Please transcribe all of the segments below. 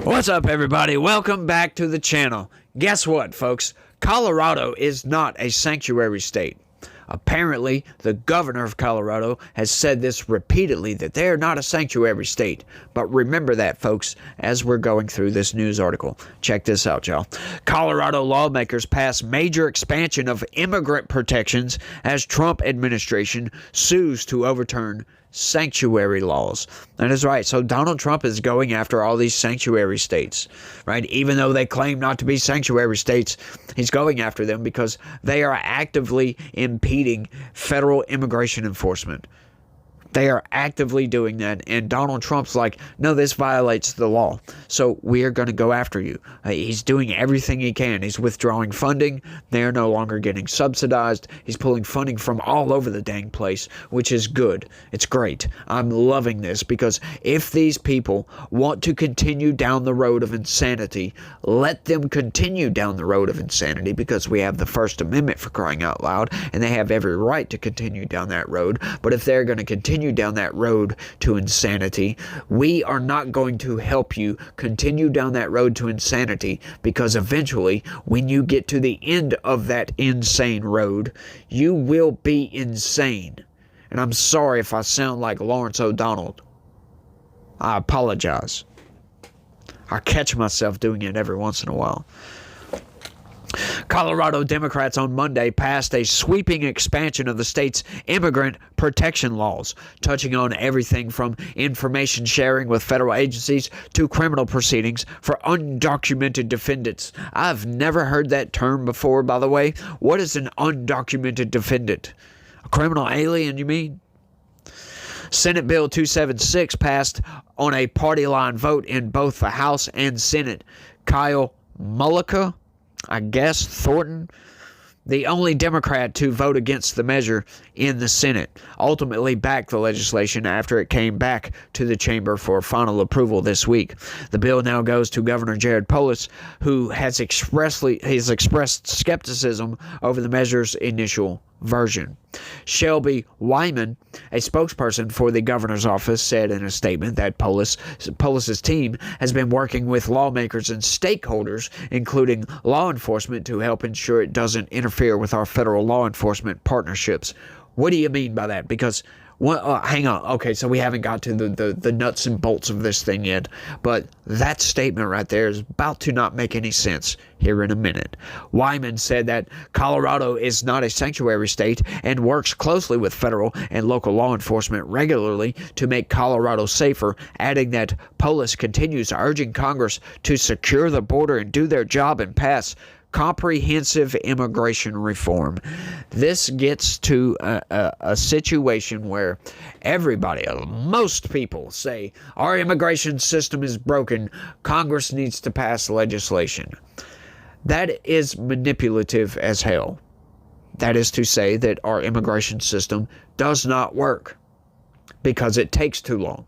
What's up, everybody? Welcome back to the channel. Guess what, folks? Colorado is not a sanctuary state. Apparently, the governor of Colorado has said this repeatedly, that they are not a sanctuary state. But remember that, folks, as we're going through this news article. Check this out, y'all. Colorado lawmakers pass major expansion of immigrant protections as Trump administration sues to overturn sanctuary laws. That is right. So Donald Trump is going after all these sanctuary states, right? Even though they claim not to be sanctuary states, he's going after them because they are actively impeding federal immigration enforcement. They are actively doing that, and Donald Trump's like, no, this violates the law, so we are going to go after you. He's doing everything he can. He's withdrawing funding. They are no longer getting subsidized. He's pulling funding from all over the dang place, which is good. It's great. I'm loving this, because if these people want to continue down the road of insanity, let them continue down the road of insanity, because we have the First Amendment, for crying out loud, and they have every right to continue down that road. But if they're going to continue down that road to insanity, we are not going to help you continue down that road to insanity, because eventually, when you get to the end of that insane road, you will be insane. And I'm sorry if I sound like Lawrence O'Donnell. I apologize. I catch myself doing it every once in a while. Colorado Democrats on Monday passed a sweeping expansion of the state's immigrant protection laws, touching on everything from information sharing with federal agencies to criminal proceedings for undocumented defendants. I've never heard that term before, by the way. What is an undocumented defendant? A criminal alien, you mean? Senate Bill 276 passed on a party line vote in both the House and Senate. Kyle Mullica, I guess, Thornton, the only Democrat to vote against the measure in the Senate, ultimately backed the legislation after it came back to the chamber for final approval this week. The bill now goes to Governor Jared Polis, who has expressed skepticism over the measure's initial version. Shelby Wyman, a spokesperson for the governor's office, said in a statement that Polis's team has been working with lawmakers and stakeholders, including law enforcement, to help ensure it doesn't interfere with our federal law enforcement partnerships. What do you mean by that? Because hang on. Okay, so we haven't got to the nuts and bolts of this thing yet, but that statement right there is about to not make any sense here in a minute. Wyman said that Colorado is not a sanctuary state and works closely with federal and local law enforcement regularly to make Colorado safer, adding that Polis continues urging Congress to secure the border and do their job and pass comprehensive immigration reform. This gets to a situation where everybody, most people, say our immigration system is broken. Congress needs to pass legislation. That is manipulative as hell. That is to say that our immigration system does not work because it takes too long.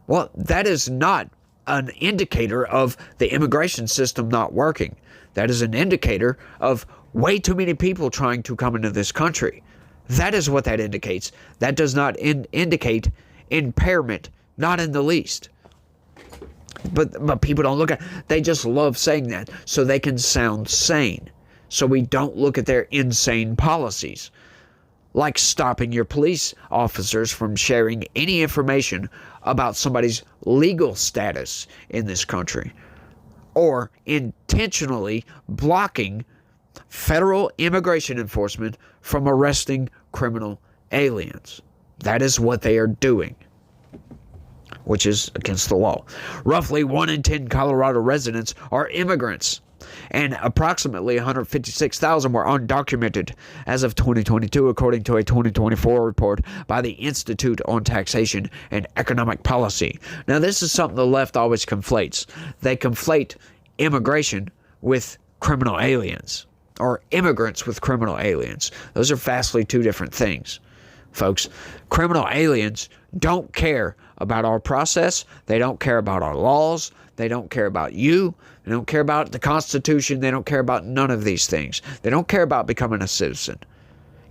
Well, that is not an indicator of the immigration system not working. That is an indicator of way too many people trying to come into this country. That is what that indicates. That does not indicate impairment, not in the least. But people don't look at it. They just love saying that so they can sound sane. So we don't look at their insane policies, like stopping your police officers from sharing any information about somebody's legal status in this country, or intentionally blocking federal immigration enforcement from arresting criminal aliens. That is what they are doing, which is against the law. Roughly 1 in 10 Colorado residents are immigrants, and approximately 156,000 were undocumented as of 2022, according to a 2024 report by the Institute on Taxation and Economic Policy. Now, this is something the left always conflates. They conflate immigration with criminal aliens, or immigrants with criminal aliens. Those are vastly two different things, folks. Criminal aliens don't care about our process. They don't care about our laws. They don't care about you. They don't care about the Constitution. They don't care about none of these things. They don't care about becoming a citizen.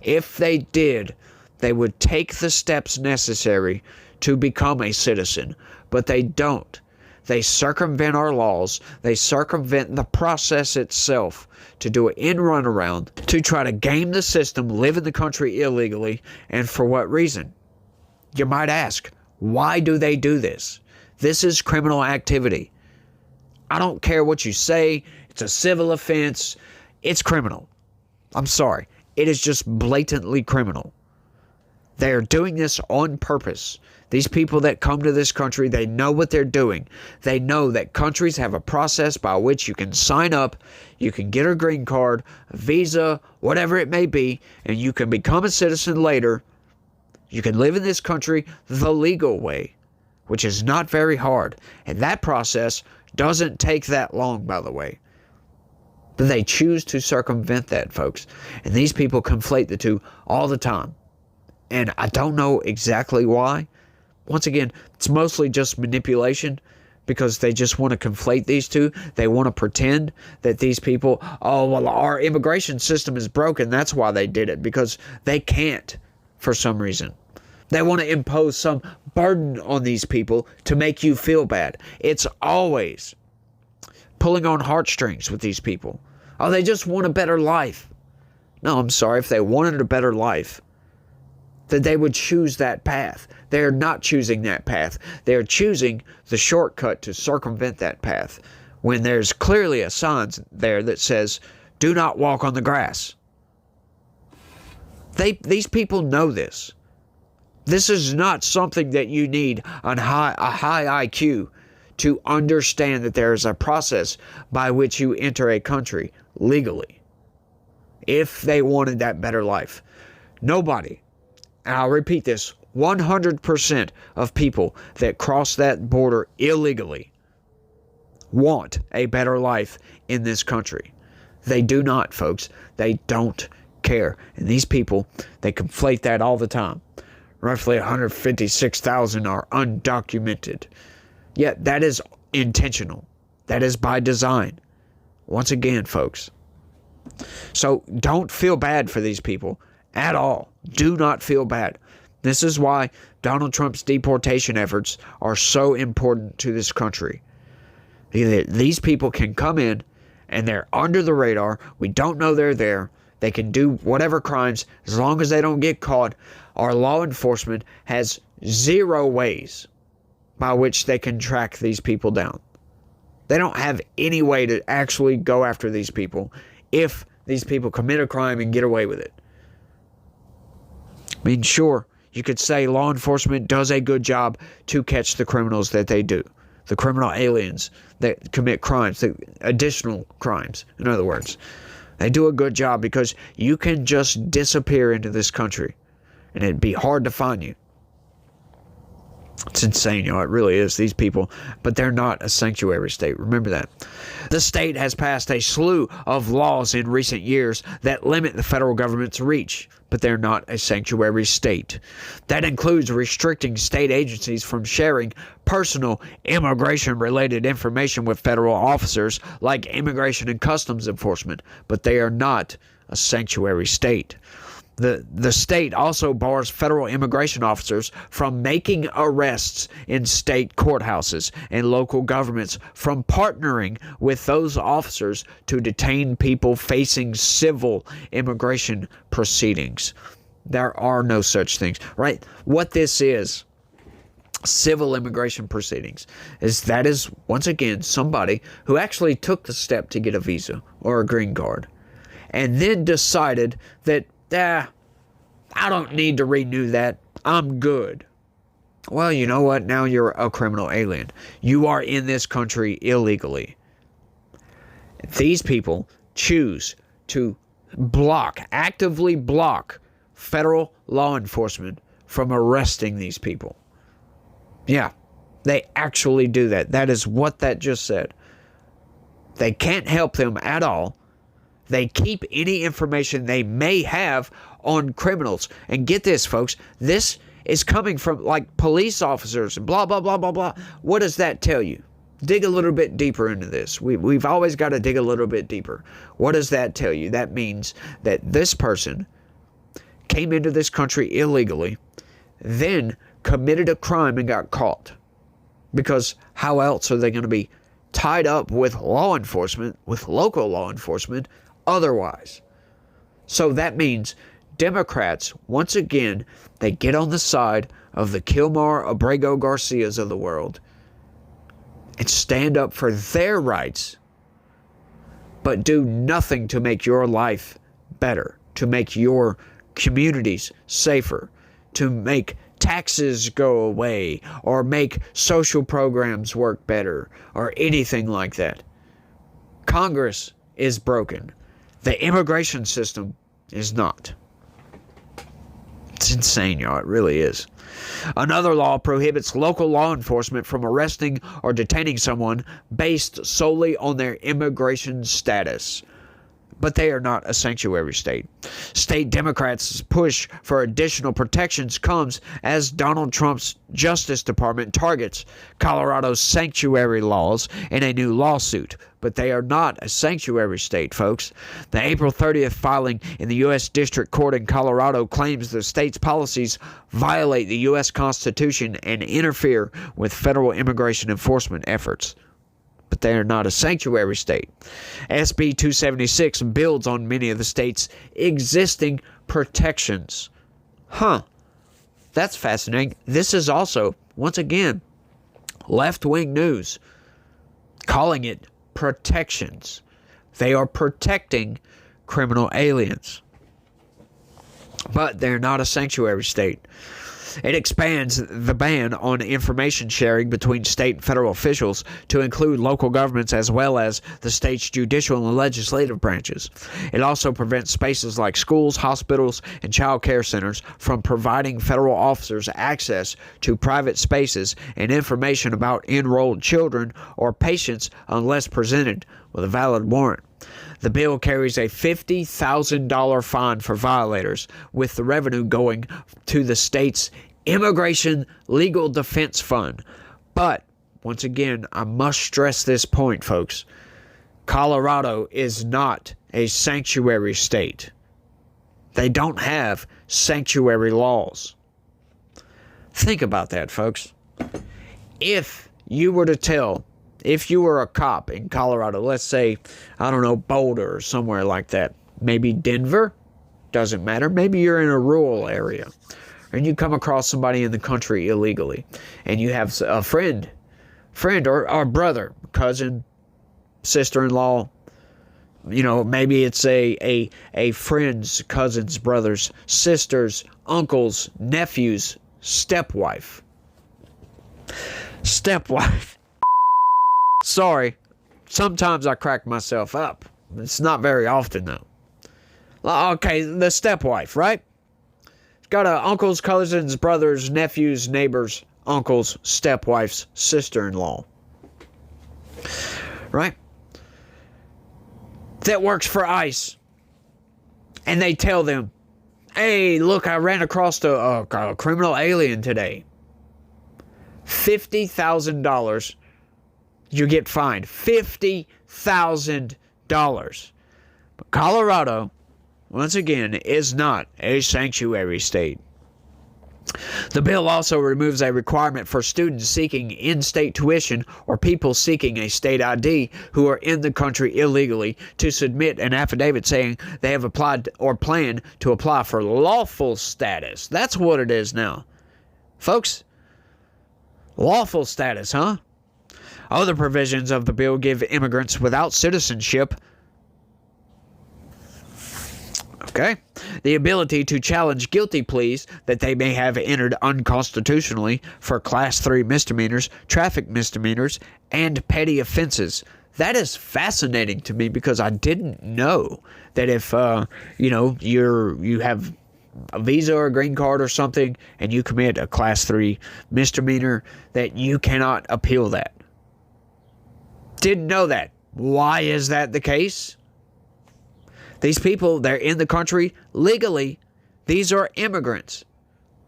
If they did, they would take the steps necessary to become a citizen, but they don't. They circumvent our laws. They circumvent the process itself to do an end run around, to try to game the system, live in the country illegally. And for what reason? You might ask, why do they do this? This is criminal activity. I don't care what you say. It's a civil offense. It's criminal. I'm sorry. It is just blatantly criminal. They are doing this on purpose. These people that come to this country, they know what they're doing. They know that countries have a process by which you can sign up, you can get a green card, a visa, whatever it may be, and you can become a citizen later. You can live in this country the legal way, which is not very hard. And that process doesn't take that long, by the way. But they choose to circumvent that, folks. And these people conflate the two all the time. And I don't know exactly why. Once again, it's mostly just manipulation because they just want to conflate these two. They want to pretend that these people, oh, well, our immigration system is broken. That's why they did it, because they can't for some reason. They want to impose some burden on these people to make you feel bad. It's always pulling on heartstrings with these people. Oh, they just want a better life. No, I'm sorry. If they wanted a better life, that they would choose that path. They're not choosing that path. They're choosing the shortcut to circumvent that path when there's clearly a sign there that says, do not walk on the grass. These people know this. This is not something that you need a high IQ to understand, that there is a process by which you enter a country legally if they wanted that better life. Nobody, and I'll repeat this, 100% of people that cross that border illegally want a better life in this country. They do not, folks. They don't care. And these people, they conflate that all the time. Roughly 156,000 are undocumented. Yet that is intentional. That is by design. Once again, folks. So don't feel bad for these people at all. Do not feel bad. This is why Donald Trump's deportation efforts are so important to this country. These people can come in and they're under the radar. We don't know they're there. They can do whatever crimes as long as they don't get caught. Our law enforcement has zero ways by which they can track these people down. They don't have any way to actually go after these people if these people commit a crime and get away with it. I mean, sure, you could say law enforcement does a good job to catch the criminals that they do. The criminal aliens that commit crimes, the additional crimes, in other words. They do a good job because you can just disappear into this country and it'd be hard to find you. It's insane, it really is, these people. But they're not a sanctuary state. Remember that. The state has passed a slew of laws in recent years that limit the federal government's reach, but they're not a sanctuary state. That includes restricting state agencies from sharing personal immigration-related information with federal officers like Immigration and Customs Enforcement, but they are not a sanctuary state. The state also bars federal immigration officers from making arrests in state courthouses, and local governments from partnering with those officers to detain people facing civil immigration proceedings. There are no such things, right? What this is, civil immigration proceedings, is once again somebody who actually took the step to get a visa or a green card and then decided that I don't need to renew that. I'm good. Well, you know what? Now you're a criminal alien. You are in this country illegally. These people choose to actively block federal law enforcement from arresting these people. Yeah, they actually do that. That is what that just said. They can't help them at all. They keep any information they may have on criminals. And get this, folks. This is coming from like police officers and blah, blah, blah, blah, blah. What does that tell you? Dig a little bit deeper into this. We've always got to dig a little bit deeper. What does that tell you? That means that this person came into this country illegally, then committed a crime and got caught. because how else are they going to be tied up with law enforcement, with local law enforcement, otherwise? So that means Democrats, once again, they get on the side of the Kilmar Abrego Garcias of the world and stand up for their rights, but do nothing to make your life better, to make your communities safer, to make taxes go away, or make social programs work better, or anything like that. Congress is broken. The immigration system is not. It's insane, y'all. It really is. Another law prohibits local law enforcement from arresting or detaining someone based solely on their immigration status. But they are not a sanctuary state. State Democrats' push for additional protections comes as Donald Trump's Justice Department targets Colorado's sanctuary laws in a new lawsuit. But they are not a sanctuary state, folks. The April 30th filing in the U.S. District Court in Colorado claims the state's policies violate the U.S. Constitution and interfere with federal immigration enforcement efforts. But they are not a sanctuary state. SB 276 builds on many of the state's existing protections. That's fascinating. This is also, once again, left-wing news, calling it protections. They are protecting criminal aliens. But they're not a sanctuary state. It expands the ban on information sharing between state and federal officials to include local governments as well as the state's judicial and legislative branches. It also prevents spaces like schools, hospitals, and child care centers from providing federal officers access to private spaces and information about enrolled children or patients unless presented with a valid warrant. The bill carries a $50,000 fine for violators, with the revenue going to the state's Immigration Legal Defense Fund. But, once again, I must stress this point, folks. Colorado is not a sanctuary state. They don't have sanctuary laws. Think about that, folks. If you were a cop in Colorado, let's say, I don't know, Boulder or somewhere like that, maybe Denver, doesn't matter, maybe you're in a rural area, and you come across somebody in the country illegally, and you have a friend or brother, cousin, sister-in-law, maybe it's a friend's, cousin's, brother's, sister's, uncle's, nephew's, stepwife. Sorry, sometimes I crack myself up. It's not very often, though. Okay, the stepwife, right? Got uncles, cousins, brothers, nephews, neighbors, uncles, stepwife's sister-in-law. Right? That works for ICE. And they tell them, hey, look, I ran across a criminal alien today. $50,000. You get fined $50,000. But Colorado, once again, is not a sanctuary state. The bill also removes a requirement for students seeking in-state tuition or people seeking a state ID who are in the country illegally to submit an affidavit saying they have applied or plan to apply for lawful status. That's what it is now. Folks, lawful status, huh? Other provisions of the bill give immigrants without citizenship the ability to challenge guilty pleas that they may have entered unconstitutionally for Class 3 misdemeanors, traffic misdemeanors, and petty offenses. That is fascinating to me because I didn't know that if you have a visa or a green card or something and you commit a Class 3 misdemeanor that you cannot appeal that. Didn't know that. Why is that the case? These people, they're in the country legally. These are immigrants.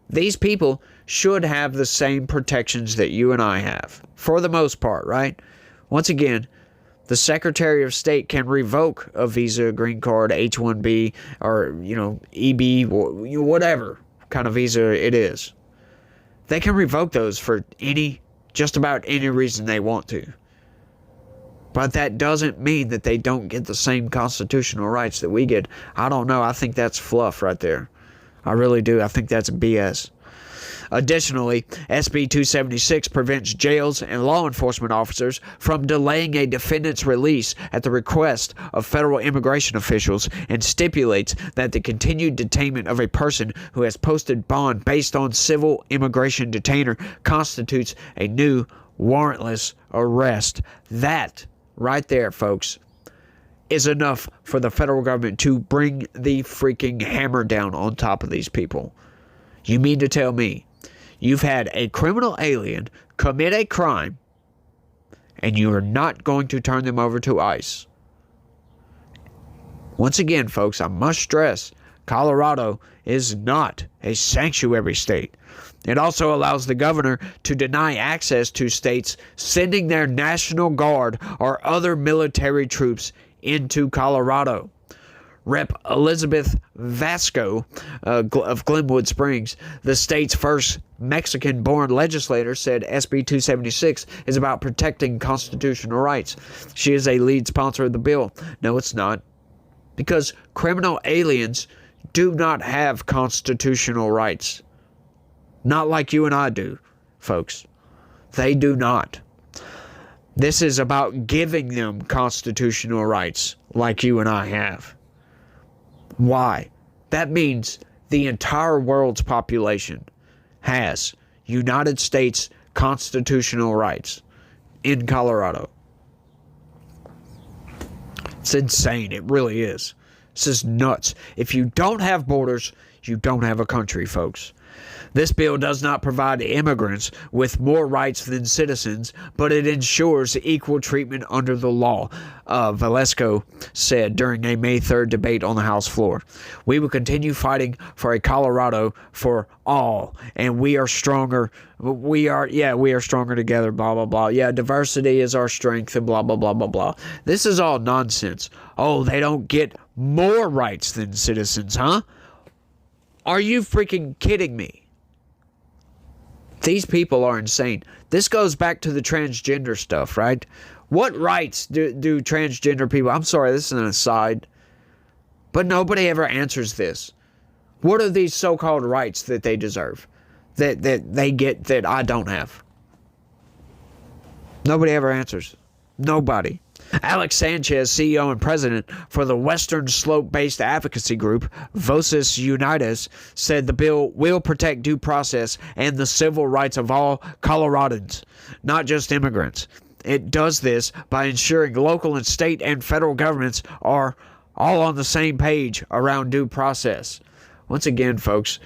These people should have the same protections that you and I have, for the most part, right? Once again, the Secretary of State can revoke a visa, green card, H-1B, or, EB, whatever kind of visa it is. They can revoke those for any just about any reason they want to. But that doesn't mean that they don't get the same constitutional rights that we get. I don't know. I think that's fluff right there. I really do. I think that's BS. Additionally, SB 276 prevents jails and law enforcement officers from delaying a defendant's release at the request of federal immigration officials and stipulates that the continued detainment of a person who has posted bond based on civil immigration detainer constitutes a new warrantless arrest. That right there, folks, is enough for the federal government to bring the freaking hammer down on top of these people. You mean to tell me you've had a criminal alien commit a crime and you are not going to turn them over to ICE? Once again, folks, I must stress, Colorado is not a sanctuary state. It also allows the governor to deny access to states sending their National Guard or other military troops into Colorado. Rep. Elizabeth Vasco of Glenwood Springs, the state's first Mexican-born legislator, said SB 276 is about protecting constitutional rights. She is a lead sponsor of the bill. No, it's not. Because criminal aliens do not have constitutional rights. Not like you and I do, folks. They do not. This is about giving them constitutional rights like you and I have. Why? That means the entire world's population has United States constitutional rights in Colorado. It's insane. It really is. This is nuts. If you don't have borders, you don't have a country, folks. This bill does not provide immigrants with more rights than citizens, but it ensures equal treatment under the law, Velasco said during a May 3rd debate on the House floor. We will continue fighting for a Colorado for all, and we are stronger. We are stronger together, blah, blah, blah. Yeah, diversity is our strength, and blah, blah, blah, blah, blah. This is all nonsense. Oh, they don't get more rights than citizens, huh? Are you freaking kidding me? These people are insane. This goes back to the transgender stuff, right? What rights do transgender people... I'm sorry, this is an aside. But nobody ever answers this. What are these so-called rights that they deserve? That they get that I don't have? Nobody ever answers. Nobody. Alex Sanchez, CEO and president for the Western Slope-based advocacy group Voces Unidas, said the bill will protect due process and the civil rights of all Coloradans, not just immigrants. It does this by ensuring local and state and federal governments are all on the same page around due process. Once again, folks,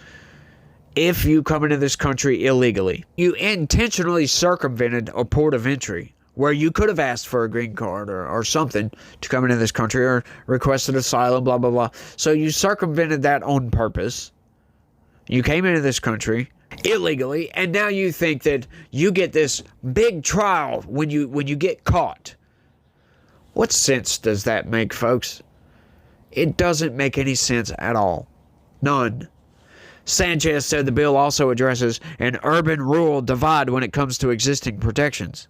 if you come into this country illegally, you intentionally circumvented a port of entry where you could have asked for a green card or something to come into this country or requested asylum, blah, blah, blah. So you circumvented that on purpose. You came into this country illegally, and now you think that you get this big trial when you get caught. What sense does that make, folks? It doesn't make any sense at all. None. Sanchez said the bill also addresses an urban-rural divide when it comes to existing protections.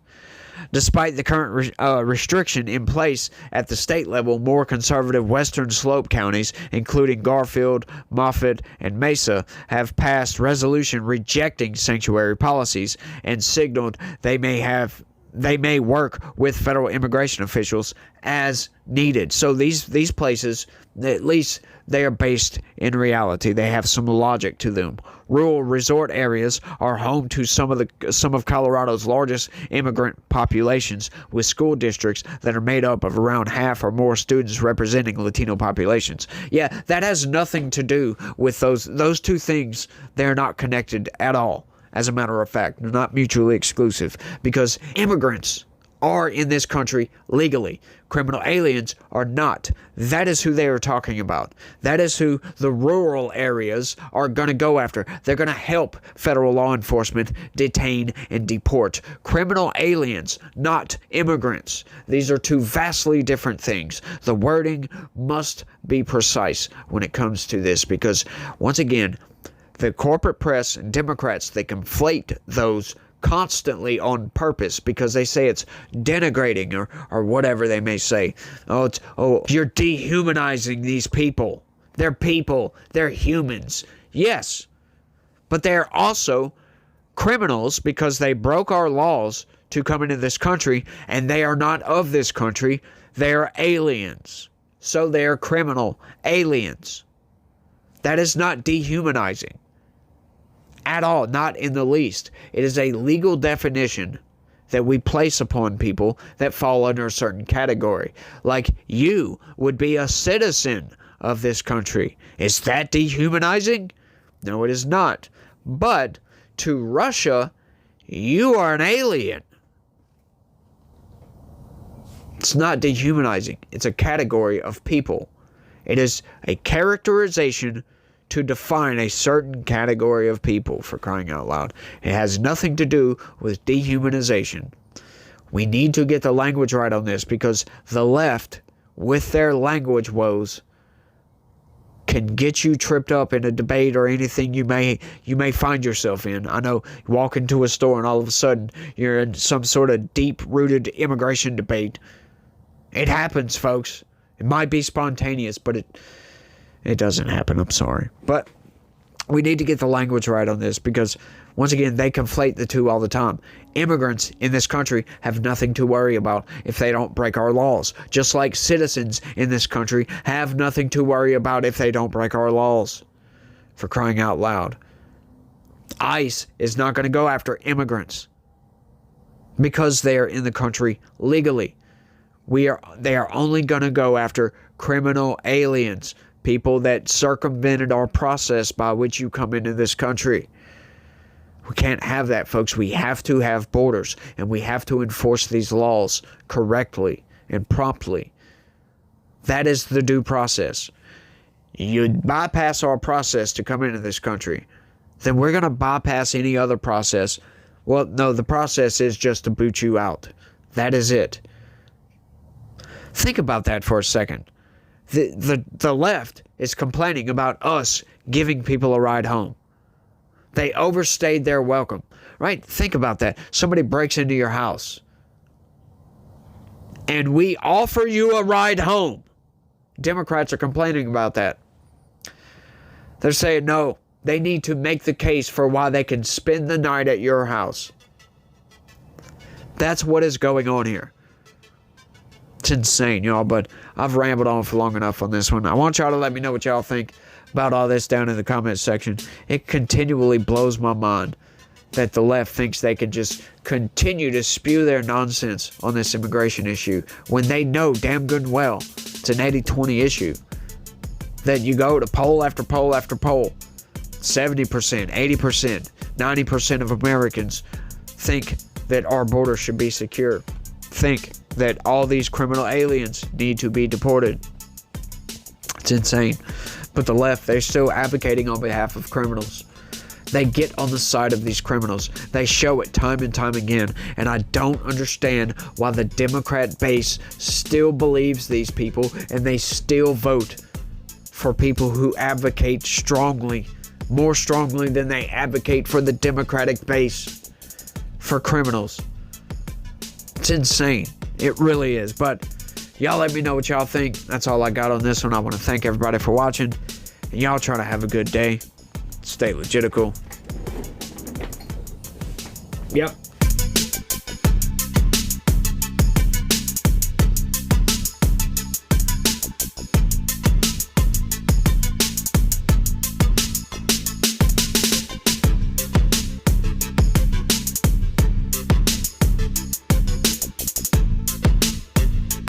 Despite the current restriction in place at the state level, more conservative Western Slope counties, including Garfield, Moffett, and Mesa, have passed resolution rejecting sanctuary policies and signaled they may work with federal immigration officials as needed. So these places, at least they are based in reality. They have some logic to them. Rural resort areas are home to some of Colorado's largest immigrant populations, with school districts that are made up of around half or more students representing Latino populations. Yeah, that has nothing to do with those two things. They're not connected at all. As a matter of fact, they're not mutually exclusive, because immigrants are in this country legally. Criminal aliens are not. That is who they are talking about. That is who the rural areas are going to go after. They're going to help federal law enforcement detain and deport criminal aliens, not immigrants. These are two vastly different things. The wording must be precise when it comes to this, because, once again, the corporate press and Democrats, they conflate those constantly on purpose because they say it's denigrating or whatever they may say. You're dehumanizing these people. They're people. They're humans. Yes, but they're also criminals because they broke our laws to come into this country, and they are not of this country. They are aliens. So they are criminal aliens. That is not dehumanizing at all, not in the least. It is a legal definition that we place upon people that fall under a certain category. Like you would be a citizen of this country. Is that dehumanizing? No, it is not. But to Russia, you are an alien. It's not dehumanizing. It's a category of people. It is a characterization to define a certain category of people, for crying out loud. It has nothing to do with dehumanization. We need to get the language right on this because the left, with their language woes, can get you tripped up in a debate or anything you may find yourself in. I know you walk into a store and all of a sudden you're in some sort of deep-rooted immigration debate. It happens, folks. It might be spontaneous, but it doesn't happen. I'm sorry. But we need to get the language right on this because, once again, they conflate the two all the time. Immigrants in this country have nothing to worry about if they don't break our laws. Just like citizens in this country have nothing to worry about if they don't break our laws. For crying out loud. ICE is not going to go after immigrants because they are in the country legally. They are only going to go after criminal aliens, people that circumvented our process by which you come into this country. We can't have that, folks. We have to have borders, and we have to enforce these laws correctly and promptly. That is the due process. You bypass our process to come into this country, then we're going to bypass any other process. Well, no, the process is just to boot you out. That is it. Think about that for a second. The left is complaining about us giving people a ride home. They overstayed their welcome, right? Think about that. Somebody breaks into your house and we offer you a ride home. Democrats are complaining about that. They're saying no, they need to make the case for why they can spend the night at your house. That's what is going on here. It's insane, y'all, but I've rambled on for long enough on this one. I want y'all to let me know what y'all think about all this down in the comments section. It continually blows my mind that the left thinks they can just continue to spew their nonsense on this immigration issue when they know damn good and well it's an 80-20 issue. That you go to poll after poll after poll, 70%, 80%, 90% of Americans think that our border should be secure. Think that all these criminal aliens need to be deported. It's insane. But the left, they're still advocating on behalf of criminals. They get on the side of these criminals. They show it time and time again. And I don't understand why the Democrat base still believes these people and they still vote for people who advocate strongly, more strongly than they advocate for the Democratic base for criminals. It's insane. It really is. But y'all let me know what y'all think. That's all I got on this one. I want to thank everybody for watching. And y'all try to have a good day. Stay legitical. Yep.